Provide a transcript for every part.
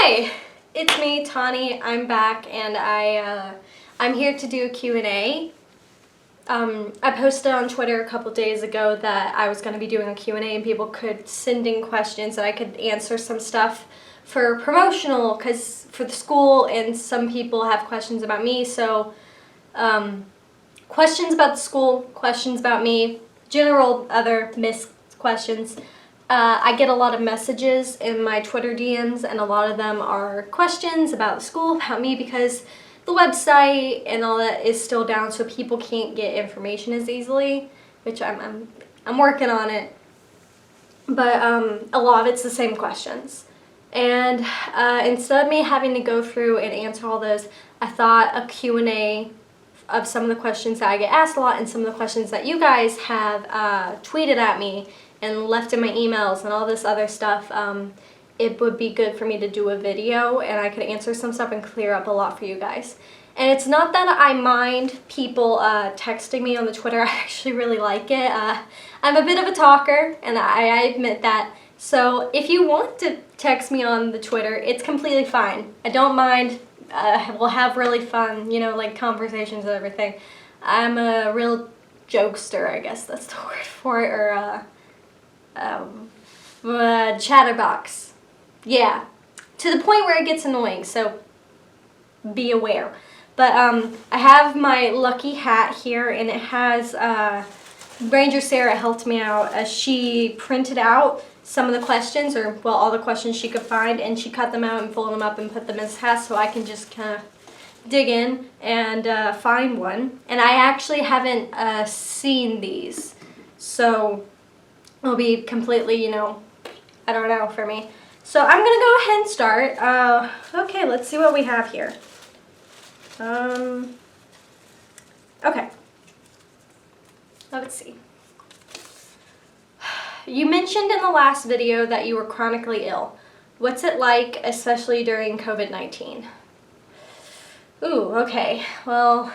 Hi, it's me, Tani. I'm back, and I'm here to do a Q&A. I posted on Twitter a couple days ago that I was going to be doing a Q&A, and people could send in questions, and I could answer some stuff for promotional, because for the school, and some people have questions about me. So, questions about the school, questions about me, general other missed questions. I get a lot of messages in my Twitter DMs, and a lot of them are questions about the school, about me, because the website and all that is still down, so people can't get information as easily, which I'm working on it. But a lot of it's the same questions. And instead of me having to go through and answer all those, I thought a Q&A of some of the questions that I get asked a lot, and some of the questions that you guys have tweeted at me and left in my emails and all this other stuff, it would be good for me to do a video, and I could answer some stuff and clear up a lot for you guys. And it's not that I mind people texting me on the Twitter. I actually really like it. I'm a bit of a talker, and I admit that. So if you want to text me on the Twitter, it's completely fine. I don't mind. We'll have really fun, like conversations and everything. I'm a real jokester, I guess that's the word for it, or chatterbox. Yeah, to the point where it gets annoying, so be aware. But I have my lucky hat here, and it has Ranger Sarah helped me out as she printed out some of the questions, or well, all the questions she could find, and she cut them out and folded them up and put them in hats, so I can just kind of dig in and find one. And I actually haven't seen these, so it'll be completely, I don't know, for me. So I'm gonna go ahead and start. Okay, let's see what we have here. Okay. Let's see. You mentioned in the last video that you were chronically ill. What's it like, especially during COVID-19? Ooh, okay. Well,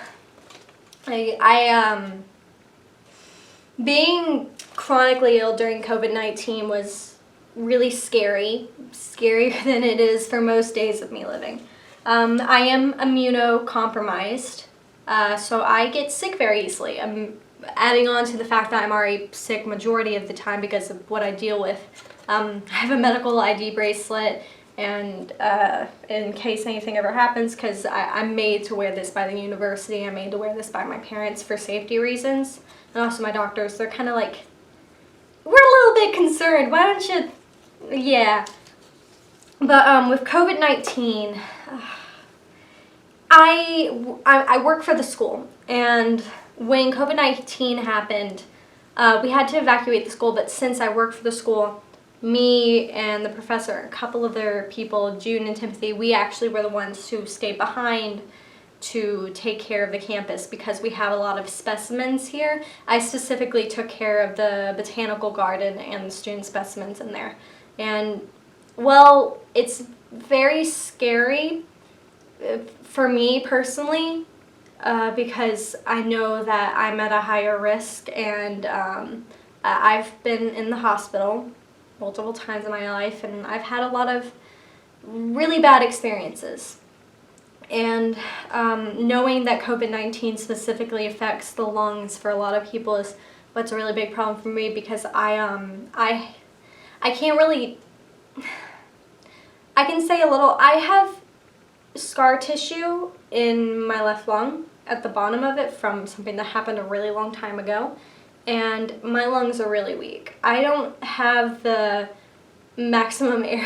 being chronically ill during COVID-19 was really scary, scarier than it is for most days of me living. I am immunocompromised, so I get sick very easily. I'm adding on to the fact that I'm already sick majority of the time because of what I deal with. I have a medical ID bracelet, and in case anything ever happens, because I'm made to wear this by the university, I'm made to wear this by my parents for safety reasons, and also my doctors. They're kind of like, we're a little bit concerned, why don't you, yeah. But with COVID-19, I work for the school, and when COVID-19 happened, we had to evacuate the school, but since I work for the school, me and the professor, a couple of other people, Jun and Timothy, we actually were the ones who stayed behind to take care of the campus because we have a lot of specimens here. I specifically took care of the botanical garden and the student specimens in there. And, well, it's very scary for me personally, because I know that I'm at a higher risk, and I've been in the hospital multiple times in my life, and I've had a lot of really bad experiences. And knowing that COVID-19 specifically affects the lungs for a lot of people is what's a really big problem for me, because I can't really, I can say a little, I have scar tissue in my left lung at the bottom of it from something that happened a really long time ago, and my lungs are really weak. I don't have the maximum air,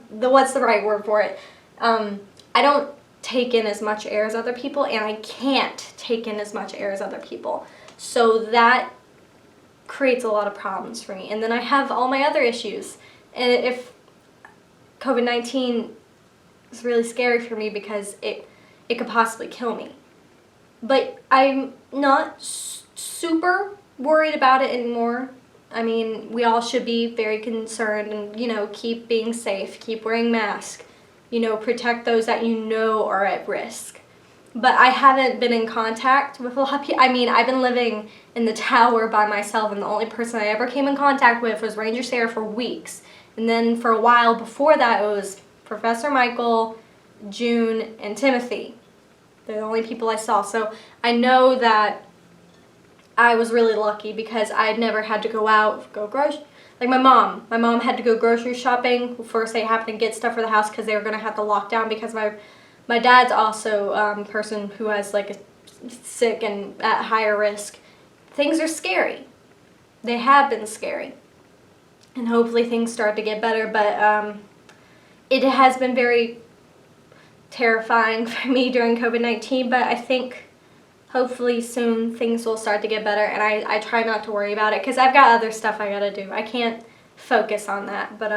what's the right word for it? I don't take in as much air as other people, and I can't take in as much air as other people. So that creates a lot of problems for me. And then I have all my other issues. And if COVID-19 is really scary for me because it could possibly kill me. But I'm not super worried about it anymore. I mean, we all should be very concerned and, keep being safe, keep wearing masks, protect those that are at risk. But I haven't been in contact with a lot of people. I mean, I've been living in the tower by myself, and the only person I ever came in contact with was Ranger Sarah for weeks. And then for a while before that, it was Professor Michael, June, and Timothy. They're the only people I saw. So I know that I was really lucky because I had never had to go out, go grocery. Like my mom had to go grocery shopping. First they happened to get stuff for the house because they were going to have to lock down because my dad's also a person who has like a sick and at higher risk. Things are scary. They have been scary. And hopefully things start to get better, but it has been very terrifying for me during COVID-19, but I think hopefully soon things will start to get better, and I try not to worry about it because I've got other stuff I gotta do. I can't focus on that, but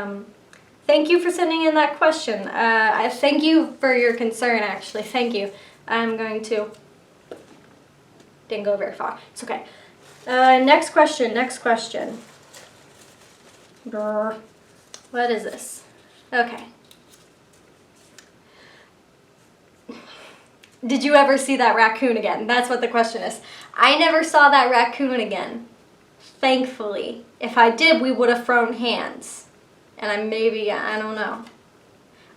thank you for sending in that question. I thank you for your concern, actually. Thank you. I'm going to... Didn't go very far. It's okay. Next question. Brr. What is this? Okay. Did you ever see that raccoon again? That's what the question is. I never saw that raccoon again. Thankfully. If I did, we would have thrown hands. And I don't know.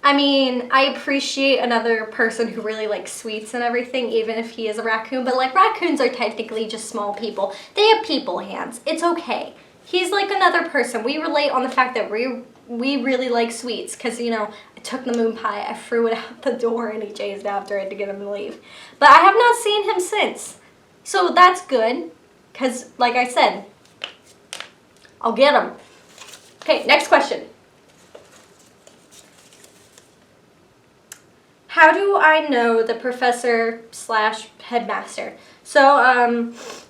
I mean, I appreciate another person who really likes sweets and everything, even if he is a raccoon. But like, raccoons are technically just small people. They have people hands. It's okay. He's like another person. We relate on the fact that we really like sweets because, you know, I took the moon pie, I threw it out the door, and he chased after it to get him to leave. But I have not seen him since. So that's good because, like I said, I'll get him. Okay, next question. How do I know the professor/headmaster? So,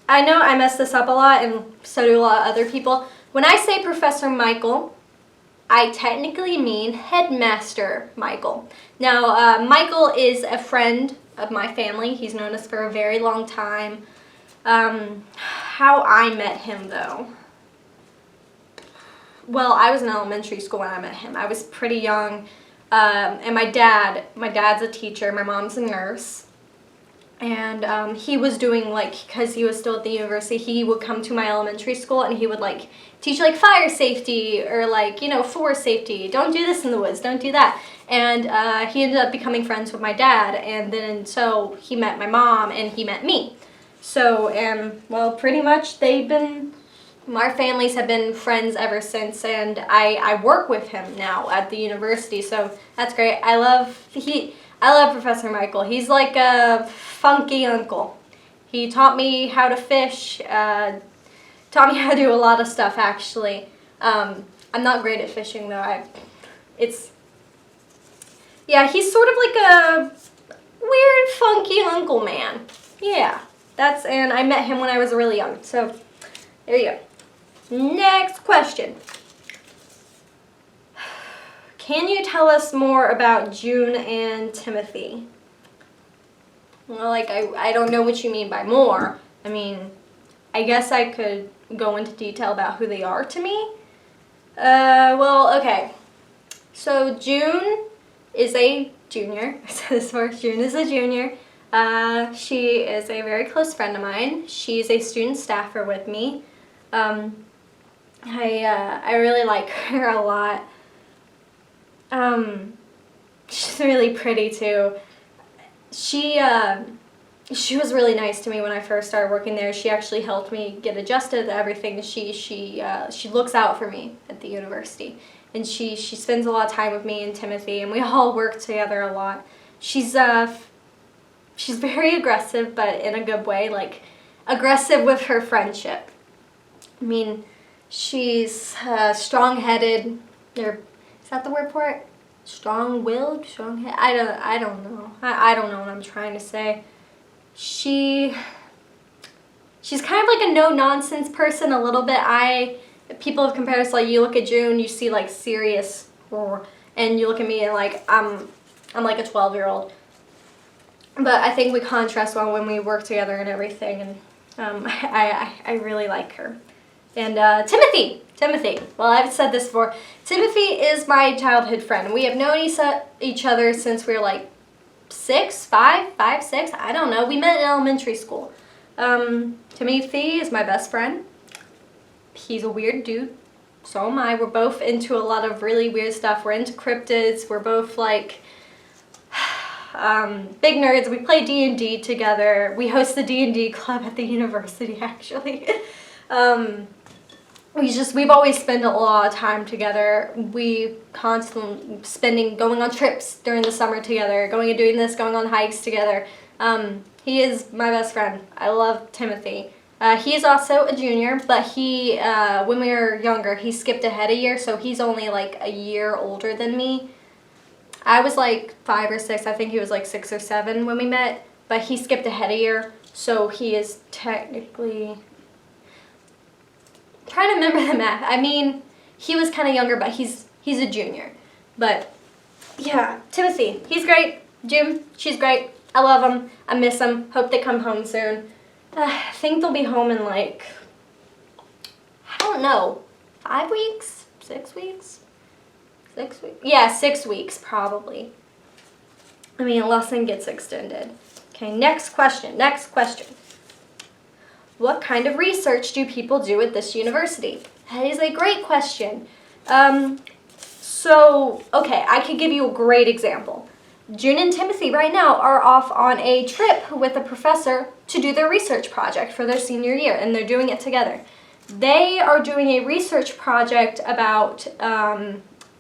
I know I mess this up a lot, and so do a lot of other people. When I say Professor Michael, I technically mean Headmaster Michael. Now, Michael is a friend of my family. He's known us for a very long time. How I met him, though. Well, I was in elementary school when I met him. I was pretty young. And my dad's a teacher, my mom's a nurse, and he was doing, like, because he was still at the university, he would come to my elementary school and he would, like, teach, like, fire safety or, like, you know, forest safety. Don't do this in the woods, don't do that. And he ended up becoming friends with my dad, and then so he met my mom and he met me. So, well, pretty much our families have been friends ever since, and I work with him now at the university, so that's great. I love Professor Michael. He's like a funky uncle. He taught me how to fish, taught me how to do a lot of stuff, actually. I'm not great at fishing, though. Yeah, he's sort of like a weird, funky uncle man. Yeah, and I met him when I was really young, so there you go. Next question. Can you tell us more about June and Timothy? Well, like, I don't know what you mean by more. I mean, I guess I could go into detail about who they are to me. Well, okay. So June is a junior. I said this first. June is a junior. She is a very close friend of mine. She's a student staffer with me. I really like her a lot. She's really pretty too. She was really nice to me when I first started working there. She actually helped me get adjusted to everything. She looks out for me at the university, and she spends a lot of time with me and Timothy, and we all work together a lot. She's very aggressive, but in a good way, like aggressive with her friendship. I mean, she's strong-headed, or is that the word for it? Strong-willed, strong-headed. I don't know. I don't know what I'm trying to say. She's kind of like a no-nonsense person a little bit. People have compared us, like, you look at June, you see like serious, and you look at me and like I'm like a 12-year-old. But I think we contrast well when we work together and everything, and I really like her. And Timothy. Well, I've said this before. Timothy is my childhood friend. We have known each other since we were like 6, 5, 6. I don't know. We met in elementary school. Timothy is my best friend. He's a weird dude. So am I. We're both into a lot of really weird stuff. We're into cryptids. We're both like big nerds. We play D&D together. We host the D&D club at the university, actually. We've always spent a lot of time together. We constantly going on trips during the summer together, going and doing this, going on hikes together. He is my best friend. I love Timothy. He is also a junior, but he, when we were younger, he skipped ahead a year, so he's only like a year older than me. I was like 5 or 6. I think he was like 6 or 7 when we met, but he skipped ahead a year, so he is technically... trying to remember the math. I mean, he was kind of younger, but he's a junior. But yeah, Timothy, he's great. Jim, she's great. I love them. I miss them. Hope they come home soon. I think they'll be home in like, I don't know, 5 weeks? 6 weeks? 6 weeks? Yeah, 6 weeks probably. I mean, unless it gets extended. Okay, next question. What kind of research do people do at this university? That is a great question. Okay, I could give you a great example. Jun and Timothy right now are off on a trip with a professor to do their research project for their senior year, and they're doing it together. They are doing a research project about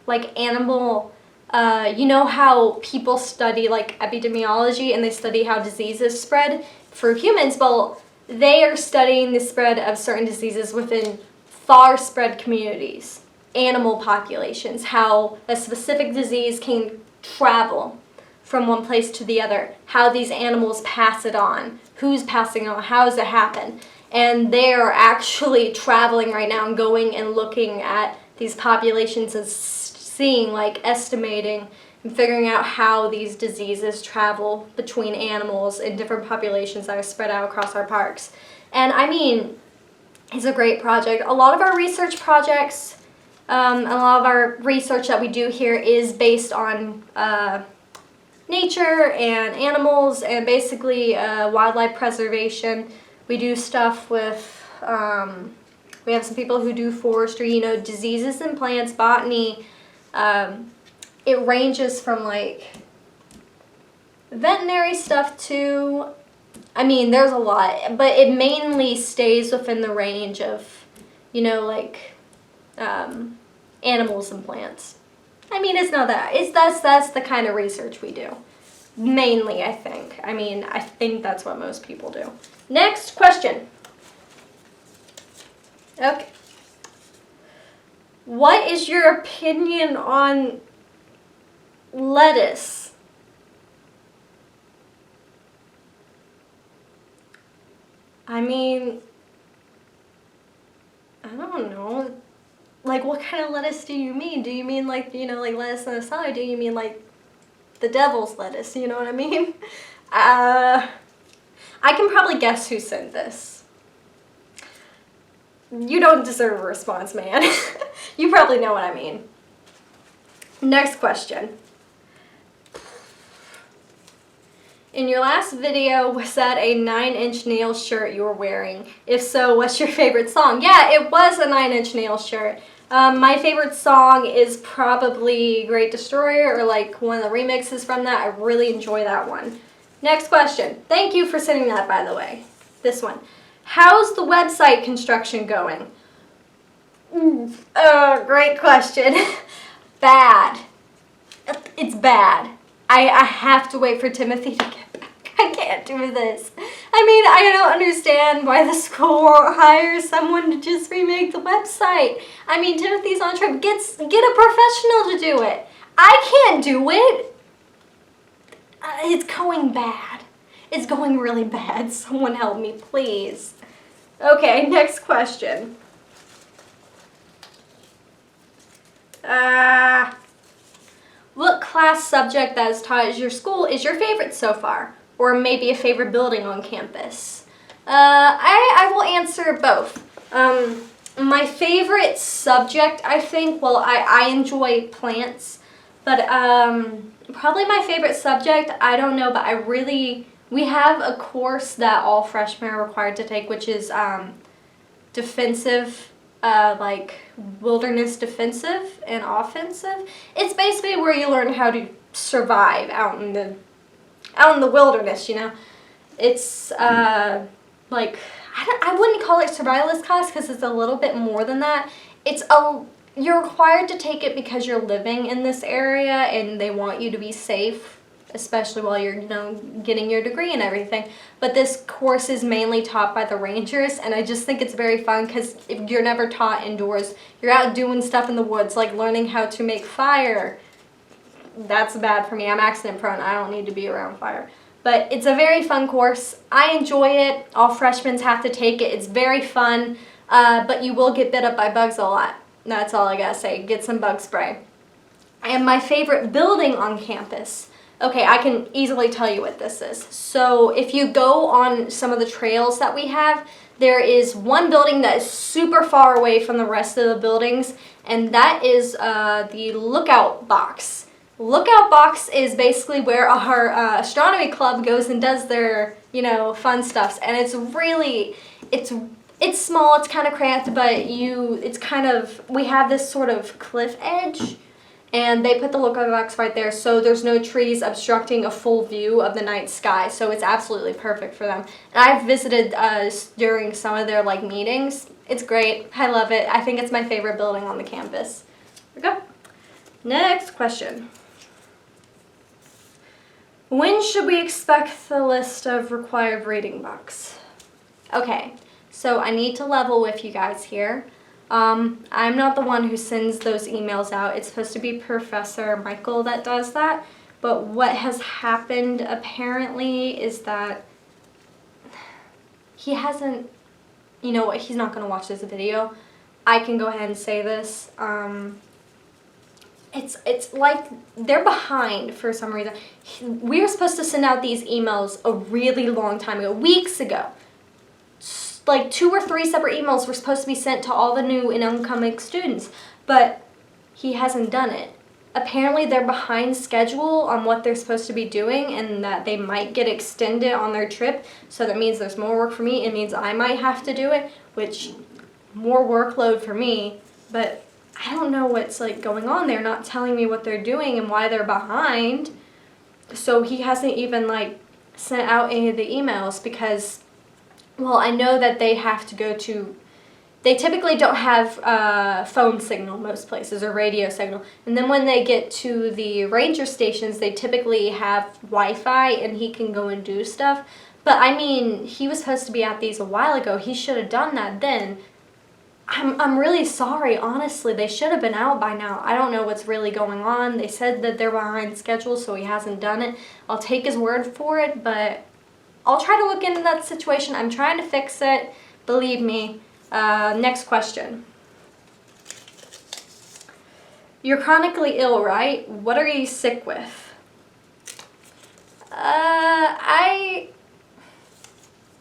like animal, you know how people study like epidemiology and they study how diseases spread for humans? Well, they are studying the spread of certain diseases within far spread communities, animal populations, how a specific disease can travel from one place to the other, how these animals pass it on, who's passing it on, how does it happen. And they are actually traveling right now and going and looking at these populations and seeing, like estimating and figuring out how these diseases travel between animals in different populations that are spread out across our parks. And I mean, it's a great project. A lot of our research projects, a lot of our research that we do here is based on nature and animals and basically wildlife preservation. We do stuff with, we have some people who do forestry, you know, diseases in plants, botany. It ranges from like veterinary stuff to, I mean, there's a lot, but it mainly stays within the range of, you know, like animals and plants. I mean, it's not that. That's the kind of research we do. Mainly, I think. I mean, I think that's what most people do. Next question. Okay. What is your opinion on lettuce? I mean, I don't know. Like, what kind of lettuce do you mean? Do you mean like, you know, like lettuce on a salad? Do you mean like the devil's lettuce? You know what I mean? I can probably guess who sent this. You don't deserve a response, man. You probably know what I mean. Next question. In your last video, was that a 9 Inch Nails shirt you were wearing? If so, what's your favorite song? Yeah, it was a 9 Inch Nails shirt. My favorite song is probably Great Destroyer or like one of the remixes from that. I really enjoy that one. Next question. Thank you for sending that, by the way. This one. How's the website construction going? Great question. Bad. It's bad. I have to wait for Timothy to get back. I can't do this. I mean, I don't understand why the school won't hire someone to just remake the website. I mean, Timothy's on a trip. Get a professional to do it. I can't do it. It's going bad. It's going really bad. Someone help me, please. Okay, next question. What class subject that is taught at your school is your favorite so far? Or maybe a favorite building on campus? I will answer both. My favorite subject, I think, well, I enjoy plants, but probably my favorite subject, I don't know, but we have a course that all freshmen are required to take, which is defensive like wilderness defensive and offensive. It's basically where you learn how to survive out in the wilderness, you know. It's like I wouldn't call it survivalist class because it's a little bit more than that. You're required to take it because you're living in this area and they want you to be safe, especially while you're, you know, getting your degree and everything. But this course is mainly taught by the rangers, and I just think it's very fun because if you're never taught indoors, you're out doing stuff in the woods, like learning how to make fire. That's bad for me. I'm accident prone. I don't need to be around fire. But it's a very fun course. I enjoy it. All freshmen have to take it. It's very fun, but you will get bit up by bugs a lot. That's all I gotta say. Get some bug spray. And my favorite building on campus. Okay, I can easily tell you what this is. So if you go on some of the trails that we have, there is one building that is super far away from the rest of the buildings, and that is the lookout box. Lookout box is basically where our astronomy club goes and does their, you know, fun stuffs, and it's really, it's small, it's kind of cramped, but we have this sort of cliff edge, and they put the lookout box right there, so there's no trees obstructing a full view of the night sky, so it's absolutely perfect for them. And I've visited during some of their like meetings. It's great. I love it. I think it's my favorite building on the campus. Here we go. Next question. When should we expect the list of required reading books? Okay, so I need to level with you guys here. I'm not the one who sends those emails out. It's supposed to be Professor Michael that does that. But what has happened apparently is that he hasn't, you know what, he's not going to watch this video. I can go ahead and say this. It's like they're behind for some reason. We were supposed to send out these emails a really long time ago, weeks ago. Like 2 or 3 separate emails were supposed to be sent to all the new and incoming students, but he hasn't done it. Apparently they're behind schedule on what they're supposed to be doing, and that they might get extended on their trip, so that means there's more work for me. It means I might have to do it, which more workload for me, but I don't know what's like going on. They're not telling me what they're doing and why they're behind. So he hasn't even like sent out any of the emails because, well, I know that they have to go to, they typically don't have phone signal most places or radio signal. And then when they get to the ranger stations, they typically have Wi-Fi and he can go and do stuff. But I mean, he was supposed to be at these a while ago. He should have done that then. I'm really sorry, honestly. They should have been out by now. I don't know what's really going on. They said that they're behind schedule, so he hasn't done it. I'll take his word for it, but I'll try to look into that situation. I'm trying to fix it. Believe me. Next question. You're chronically ill, right? What are you sick with?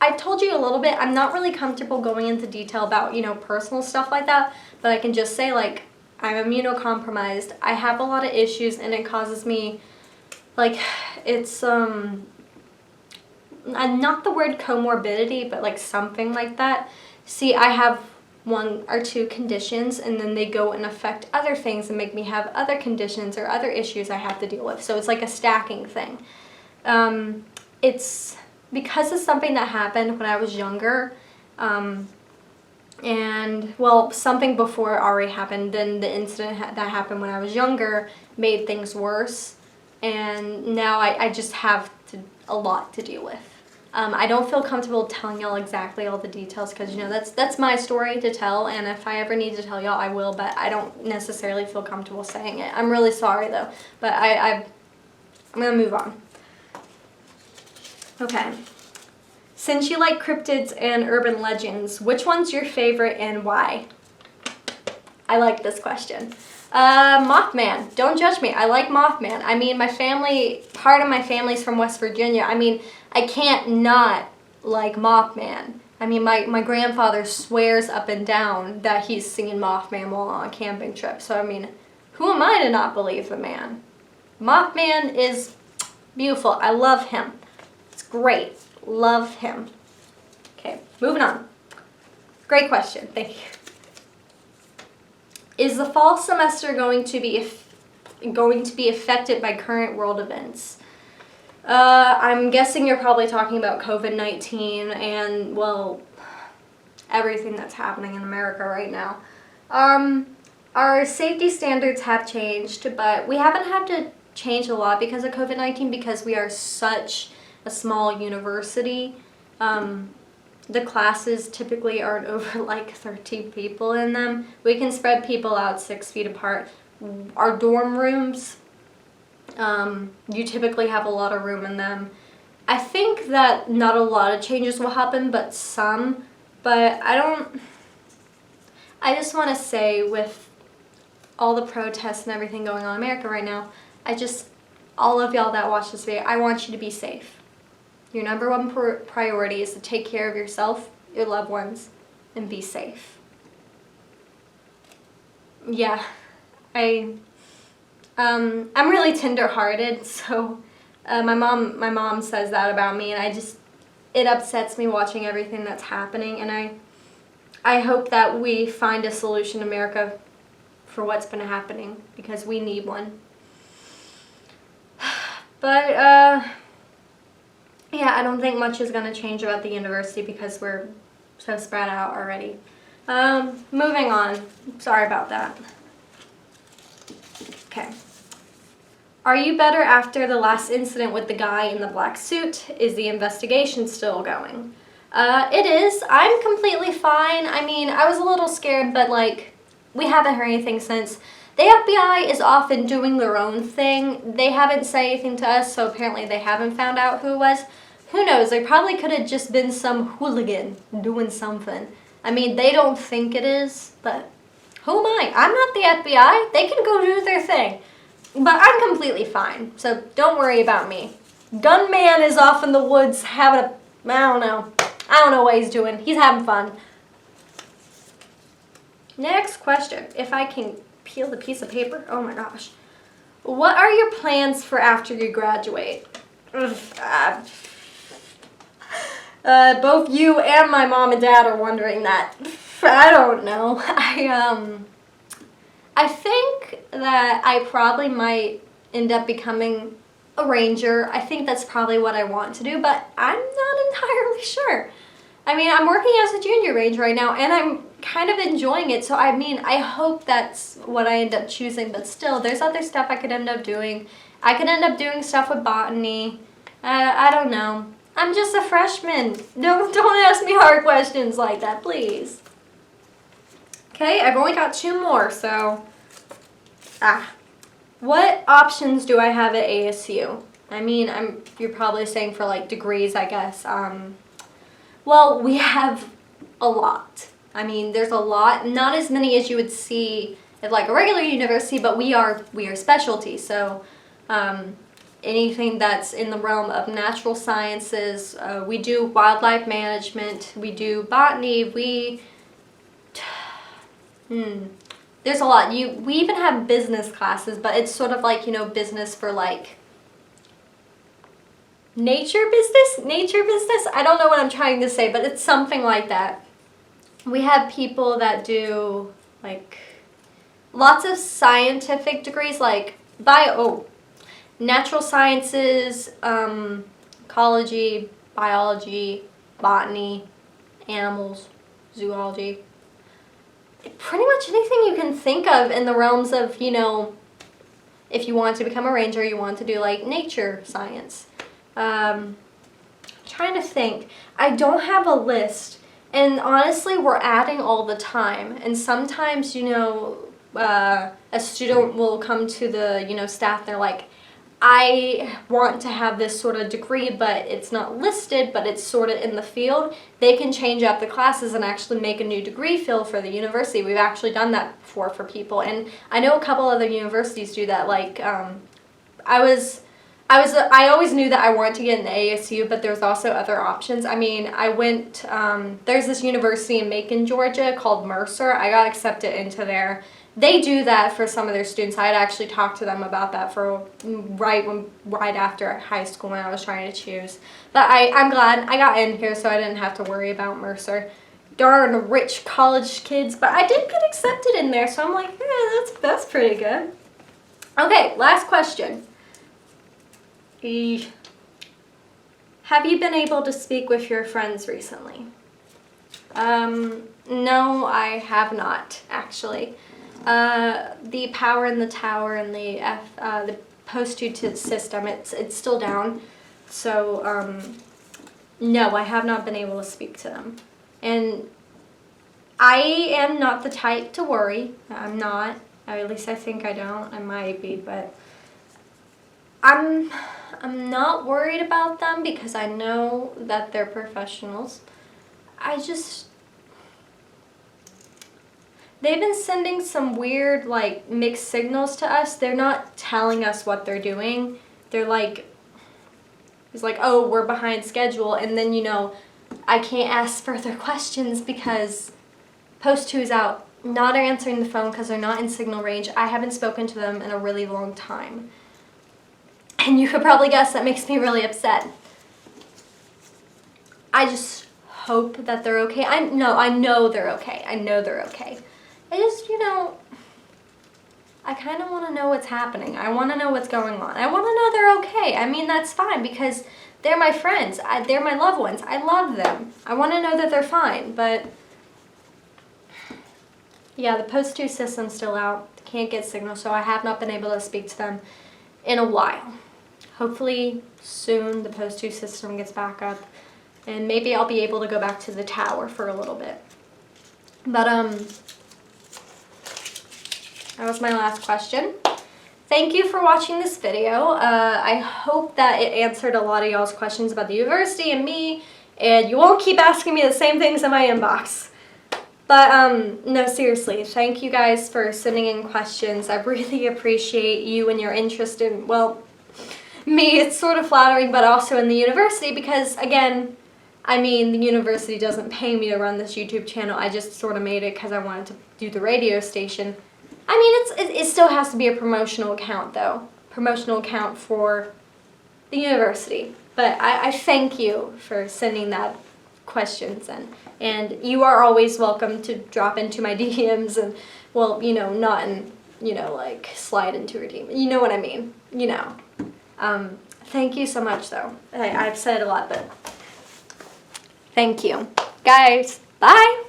I've told you a little bit. I'm not really comfortable going into detail about, you know, personal stuff like that, but I can just say, like, I'm immunocompromised. I have a lot of issues, and it causes me, like, it's, not the word comorbidity, but, like, something like that. See, I have 1 or 2 conditions, and then they go and affect other things and make me have other conditions or other issues I have to deal with. So it's like a stacking thing. It's because it's something that happened when I was younger, and, well, something before already happened, then the incident that happened when I was younger made things worse, and now I just have a lot to deal with. I don't feel comfortable telling y'all exactly all the details because, you know, that's my story to tell, and if I ever need to tell y'all, I will, but I don't necessarily feel comfortable saying it. I'm really sorry, though, but I'm going to move on. Okay. Since you like cryptids and urban legends, which one's your favorite and why? I like this question. Mothman. Don't judge me. I like Mothman. I mean, part of my family's from West Virginia. I mean, I can't not like Mothman. I mean, my grandfather swears up and down that he's seen Mothman while on a camping trip. So, I mean, who am I to not believe the man? Mothman is beautiful. I love him. It's great. Love him. Okay, moving on. Great question. Thank you. Is the fall semester going to be affected by current world events? I'm guessing you're probably talking about COVID-19 and, well, everything that's happening in America right now. Our safety standards have changed, but we haven't had to change a lot because of COVID-19 because we are such a small university. The classes typically aren't over like 13 people in them. We can spread people out 6 feet apart. Our dorm rooms, you typically have a lot of room in them. I think that not a lot of changes will happen, but some. But I just want to say with all the protests and everything going on in America right now, all of y'all that watch this video, I want you to be safe. Your number one priority is to take care of yourself, your loved ones, and be safe. Yeah, I'm really tender-hearted, so my mom says that about me, and it upsets me watching everything that's happening, and I hope that we find a solution in America for what's been happening, because we need one. But, yeah, I don't think much is going to change about the university because we're so spread out already. Moving on. Sorry about that. Okay. Are you better after the last incident with the guy in the black suit? Is the investigation still going? It is. I'm completely fine. I mean, I was a little scared, but, we haven't heard anything since. The FBI is often doing their own thing. They haven't said anything to us, so apparently they haven't found out who it was. Who knows? They probably could have just been some hooligan doing something. I mean, they don't think it is, but who am I? I'm not the FBI. They can go do their thing. But I'm completely fine, so don't worry about me. Gunman is off in the woods having I don't know what he's doing. He's having fun. Next question. If I can peel the piece of paper. Oh my gosh. What are your plans for after you graduate? Both you and my mom and dad are wondering that. I don't know. I think that I probably might end up becoming a ranger. I think that's probably what I want to do, but I'm not entirely sure. I mean, I'm working as a junior ranger right now, and I'm kind of enjoying it, so I mean, I hope that's what I end up choosing, but still, there's other stuff I could end up doing. I could end up doing stuff with botany. I don't know. I'm just a freshman. Don't ask me hard questions like that, please. Okay, I've only got 2 more, so... What options do I have at ASU? I mean, you're probably saying for, degrees, I guess. Well, we have a lot. I mean, there's a lot. Not as many as you would see at, a regular university, but we are specialty. So, anything that's in the realm of natural sciences, we do wildlife management, we do botany, there's a lot. We even have business classes, but it's sort of business for nature business? I don't know what I'm trying to say, but it's something like that. We have people that do lots of scientific degrees natural sciences, ecology, biology, botany, animals, zoology. Pretty much anything you can think of in the realms of, if you want to become a ranger, you want to do nature science. Trying to think. I don't have a list. And honestly, we're adding all the time. And sometimes, a student will come to the, staff and they're like, I want to have this sort of degree, but it's not listed, but it's sort of in the field. They can change up the classes and actually make a new degree fill for the university. We've actually done that before for people. And I know a couple other universities do that. I always knew that I wanted to get into ASU, but there's also other options. I mean, I went, there's this university in Macon, Georgia called Mercer. I got accepted into there. They do that for some of their students. I had actually talked to them about that for right after high school when I was trying to choose. But I'm glad I got in here, so I didn't have to worry about Mercer. darn rich college kids, but I did get accepted in there, so I'm like, that's pretty good. Okay, last question. Have you been able to speak with your friends recently? No, I have not, actually. The power in the tower and the post-2 system, it's still down. So, no, I have not been able to speak to them. And I am not the type to worry. I'm not. Or at least I think I don't. I might be, but I'm not worried about them because I know that they're professionals. They've been sending some weird, like, mixed signals to us. They're not telling us what they're doing. They're like, it's like, oh, we're behind schedule. And then, I can't ask further questions because Post 2 is out. Not answering the phone because they're not in signal range. I haven't spoken to them in a really long time. And you could probably guess that makes me really upset. I just hope that they're okay. I know they're okay. I know they're okay. I just, I kind of want to know what's happening. I want to know what's going on. I want to know they're okay. I mean, that's fine because they're my friends. They're my loved ones. I love them. I want to know that they're fine, but yeah, the Post 2 system's still out. Can't get signal, so I have not been able to speak to them in a while. Hopefully soon the Post 2 system gets back up, and maybe I'll be able to go back to the tower for a little bit. But that was my last question. Thank you for watching this video. I hope that it answered a lot of y'all's questions about the university and me, and you won't keep asking me the same things in my inbox. But, no, seriously, thank you guys for sending in questions. I really appreciate you and your interest in, well, me. It's sort of flattering, but also in the university because, again, I mean, the university doesn't pay me to run this YouTube channel. I just sort of made it because I wanted to do the radio station. I mean, it still has to be a promotional account, though. Promotional account for the university. But I thank you for sending that questions in. And you are always welcome to drop into my DMs and, well, not in, like, slide into your DM. You know what I mean. Thank you so much, though. I've said a lot, but thank you. Guys, bye!